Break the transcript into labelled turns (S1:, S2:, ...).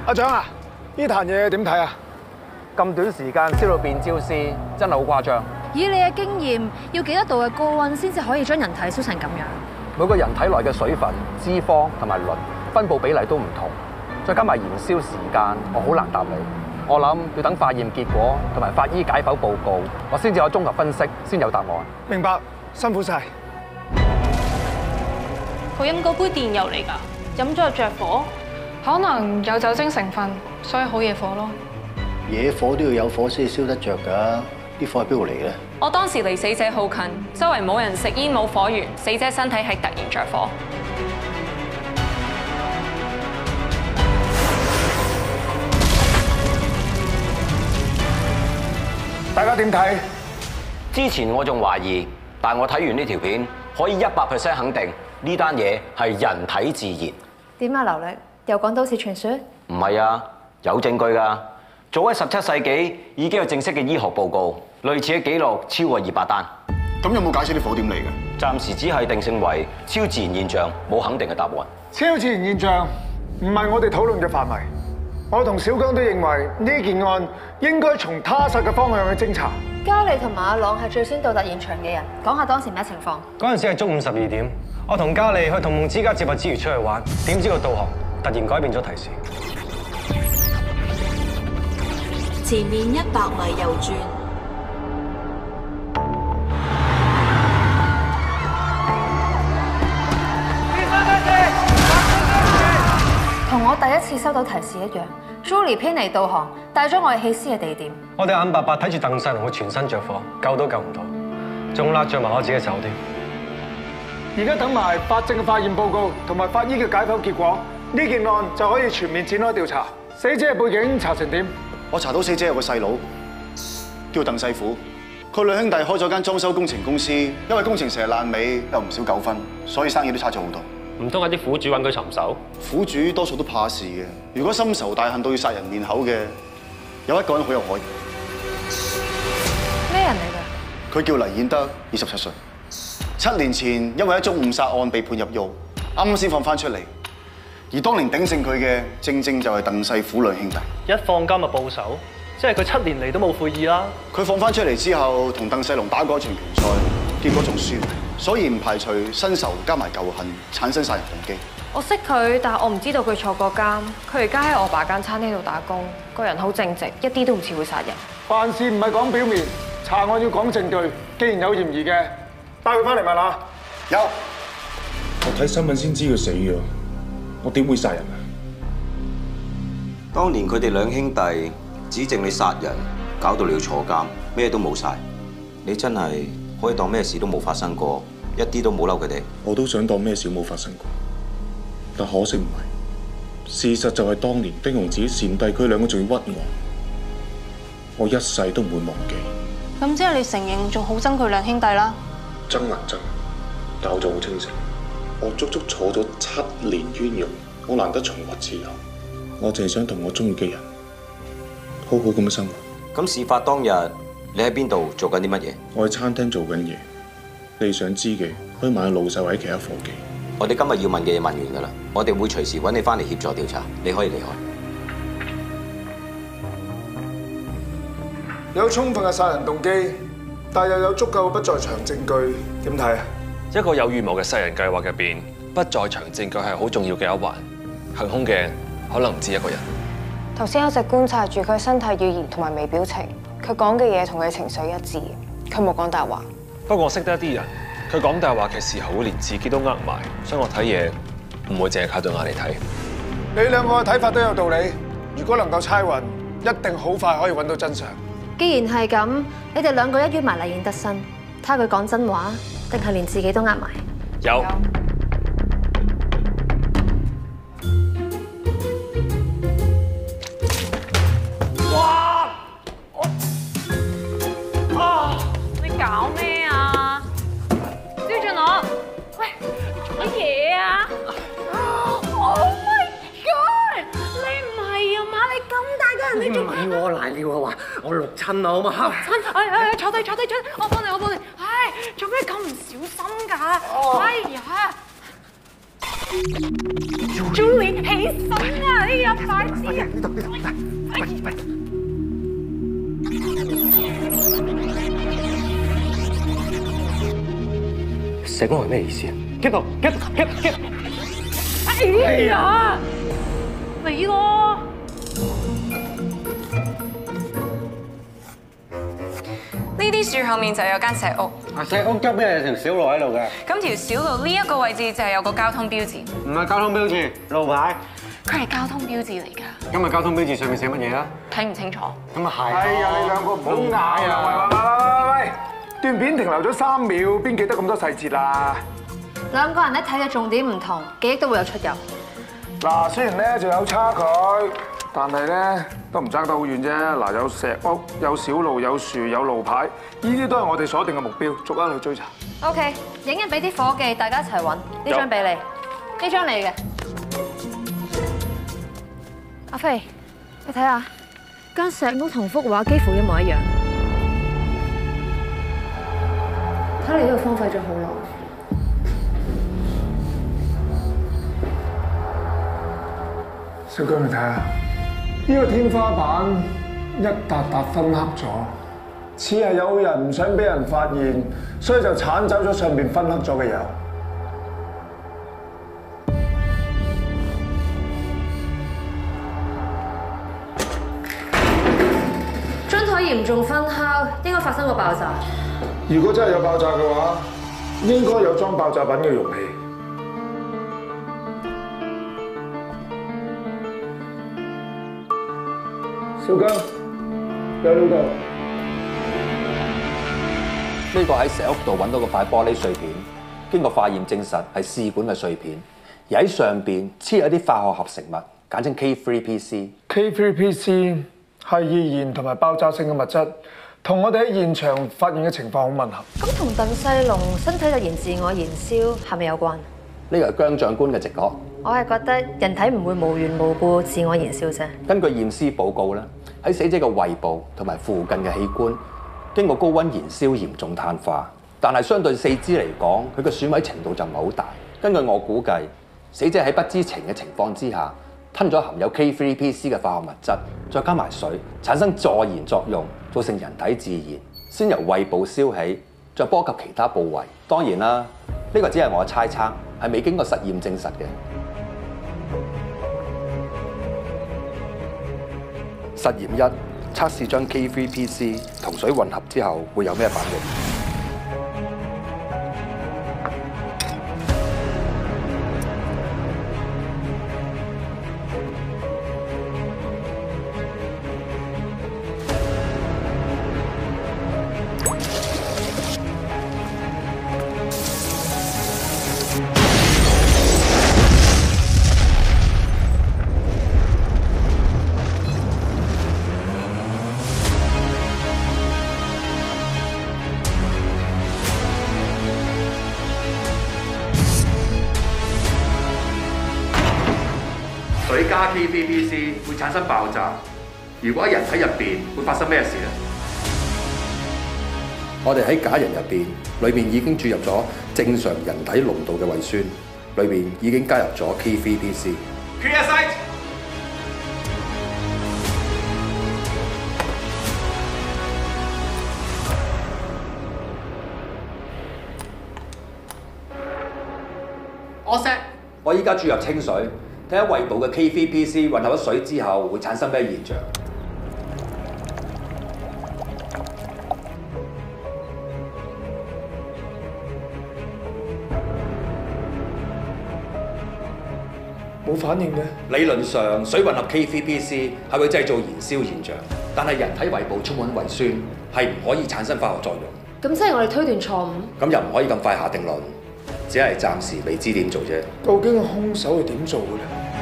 S1: 阿長啊，呢壇嘢點睇啊？
S2: 咁短時間燒到變焦絲，真係好誇張。
S3: 以你嘅經驗，要幾多度嘅高溫先至可以將人體燒成咁樣？
S2: 每個人體內嘅水分、脂肪同埋磷分佈比例都唔同，再加埋燃燒時間，我好難答你。我諗要等化驗結果同埋法醫解剖報告，我先至有綜合分析，先有答案。
S1: 明白，辛苦晒。
S4: 佢飲嗰杯電油嚟㗎，飲咗就着火，
S5: 可能有酒精成分，所以好惹火咯。
S6: 野火都要有火先燒得着㗎，啲火喺邊度嚟嘅？
S4: 我當時離死者好近，周圍冇人食煙冇火源，死者身體係突然着火。
S1: 大家點睇？
S7: 之前我仲懷疑，但我睇完呢條片，可以100%肯定呢單嘢係人體自燃。
S3: 點啊，劉力又講都市傳說？
S7: 唔係啊，有證據㗎。早喺17世紀已經有正式嘅醫學報告，類似嘅記錄超過200單。
S8: 咁有冇解釋啲火點嚟嘅？
S7: 暫時只係定性為超自然現象，冇肯定嘅答案。
S1: 超自然現象唔係我哋討論嘅範圍。我同小江都認為呢件案應該從他殺嘅方向去偵查。
S3: 嘉莉同埋阿朗係最先到達現場嘅人，講下當時咩情況。
S9: 嗰陣時係中午12點，我同嘉莉去同夢之家接阿之餘出去玩，點知個導航突然改變咗提示。
S10: 前面100米右轉。
S3: 同我第一次收到提示一樣 ，Julie 偏離導航，帶咗我哋棄屍嘅地點。
S9: 我哋眼白白睇住鄧世龍佢全身着火，救都救唔到，仲拉着埋我自己手添。
S1: 而家等埋法證嘅化驗報告同埋法醫嘅解剖結果，呢件案就可以全面展開調查。死者嘅背景查成點？
S8: 我查到死者有個細佬叫鄧世虎，佢兩兄弟開咗間裝修工程公司，因為工程成日爛尾，有唔少糾紛，所以生意都差咗好多。
S11: 唔通有啲苦主揾佢尋仇？
S8: 苦主多數都怕事嘅，如果深仇大恨到要殺人滅口嘅，有一個人好有可疑。
S3: 咩人嚟㗎？
S8: 佢叫黎演德，27歲。7年前因為一宗誤殺案被判入獄，啱啱先放翻出嚟。而當年頂勝佢嘅，正正就係鄧世虎兩兄弟。
S11: 一放監就報仇，即係佢7年嚟都冇悔意啦。
S8: 佢放翻出嚟之後，同鄧世龍打過一場拳賽，結果仲輸，所以唔排除新仇加埋舊恨，產生殺人動機。
S4: 我識佢，但係我唔知道佢坐過監。佢而家喺我爸間餐廳度打工，個人好正直，一啲都唔似會殺人。
S1: 辦事唔係講表面，查案要講證據。既然有嫌疑嘅，帶佢翻嚟問下。有。
S12: 我睇新聞先知佢死嘅，我點會殺人啊？
S13: 當年佢哋兩兄弟指證你殺人，搞到你要坐監，咩都冇晒。你真係可以當咩事都冇發生過，一啲都冇嬲佢哋。
S12: 我都想當咩事都冇發生過，但可惜唔係。事實就係當年丁雄自己擅弟佢兩個仲要屈我一世都唔會忘記。
S4: 咁即係你承認仲好憎佢兩兄弟啦？
S12: 憎還憎，但我就好清醒。我足足坐咗7年冤獄，我難得重獲自由。我淨係想同我中意嘅人好好咁樣生活。
S13: 咁事發當日，你喺邊度做緊啲乜嘢？
S12: 我喺餐廳做緊嘢。你想知嘅可以問下老細或者其他夥計。
S13: 我哋今日要問嘅嘢問完㗎啦，我哋會隨時揾你翻嚟協助調查，你可以離開。
S1: 有充分嘅殺人動機，但又有足夠嘅不在場證據，點睇啊？
S11: 一個有預謀嘅殺人計劃入邊，不在場證據係好重要嘅一環。行兇嘅可能唔止一個人。
S4: 頭先一直觀察住佢身體語言同埋微表情，佢講嘅嘢同佢情緒一致，佢冇講大話。
S11: 不過我識得一啲人，佢講大話嘅時候會連自己都呃埋，所以我睇嘢唔會淨係靠對眼嚟睇。
S1: 你兩個嘅睇法都有道理，如果能夠猜勻，一定好快可以揾到真相。
S3: 既然係咁，你哋兩個一於埋黎演德身，睇下佢講真話，定係連自己都呃埋？
S11: 有。
S4: 哇！你搞咩啊？蕭俊樂，喂，做乜嘢啊 ？Oh my god！ 你唔係啊嘛？你咁大個人，你做咩？
S14: 唔係我瀨尿啊！話我淥親啊嘛！
S4: 親，坐低，我幫你。唉，做咩咁唔小心㗎？哎呀！ Julie，起身啊！呢有筷子啊！
S2: 呢度，喂。
S14: 石安係咩意思啊 ？keep 到 keep。
S4: 哎呀，你咯。
S5: 呢啲樹後面就有間石屋。
S14: 石屋側邊係條小路喺度嘅。
S5: 咁條小路呢一個位置就係有個交通標誌。
S14: 唔係交通標誌，路牌。
S5: 佢係交通標誌嚟㗎。
S14: 今日交通標誌上面寫乜嘢啊？
S5: 睇唔清楚。
S14: 咁啊係。
S1: 哎呀，你兩個唔好嗌啊！喂，段片停留咗3秒，邊記得咁多細節啊？
S3: 兩個人咧睇嘅重點唔同，記憶都會有出入。
S1: 嗱，雖然咧就有差距，但係咧都唔爭得好遠啫。嗱，有石屋、有小路、有樹、有路牌，呢啲都係我哋鎖定嘅目標，逐一去追查。
S3: OK， 影印俾啲伙計，大家一齊揾。呢張俾你，呢張你嘅。阿飛，你睇下，間石屋同幅畫幾乎一模一樣。睇嚟呢度荒廢咗好耐。
S1: 小姜，你睇下，呢個天花板一笪笪分黑咗，似係有人唔想俾人發現，所以就剷走咗上邊分黑咗嘅油。
S3: 張台嚴重分烤，應該發生過爆炸。
S1: 如果真係有爆炸嘅話，應該有裝爆炸品嘅容器。小姜，有料到。
S2: 呢個喺石屋度揾到個塊玻璃碎片，經過化驗證實係試管嘅碎片，而喺上邊黐有啲化學合成物，簡稱 K3PC。K3PC
S1: 係易燃同埋爆炸性嘅物質，同我哋喺現場發現嘅情況好吻合。
S3: 咁同鄧世龍身體突然自我燃燒係咪有關？
S2: 呢個係姜長官嘅直覺。
S3: 我係覺得人體唔會無緣無故自我燃燒啫。
S2: 根據驗屍報告咧，喺死者嘅胃部同埋附近嘅器官，經過高溫燃燒嚴重碳化，但係相對四肢嚟講，佢嘅損毀程度就唔係好大。根據我估計，死者喺不知情嘅情況之下，吞咗含有 K3PC 嘅化學物質，再加埋水，產生助燃作用，造成人體自燃，先由胃部燒起，再波及其他部位。當然啦，呢個只係我嘅猜測，係未經過實驗證實嘅。實驗1，測試將 K3PC 同水混合之後會有咩反應？水加 K3PC 會產生爆炸，如果喺人體入邊會發生咩事呢？我哋喺假人入邊，裏面已經注入咗正常人體濃度嘅胃酸，裏面已經加入咗 K3PC。Clear sight。我依家注入清水，睇下胃部嘅 K3PC 混合咗水之後會產生咩現象。
S1: 冇反應嘅。
S2: 理論上，水混合 K3PC 係會製造燃燒現象，但係人體胃部充滿胃酸，係唔可以產生化學作用。
S3: 咁即係我哋推斷錯誤。
S2: 咁又唔可以咁快下定論，只係暫時未知點做啫。
S1: 究竟個兇手係點做嘅咧？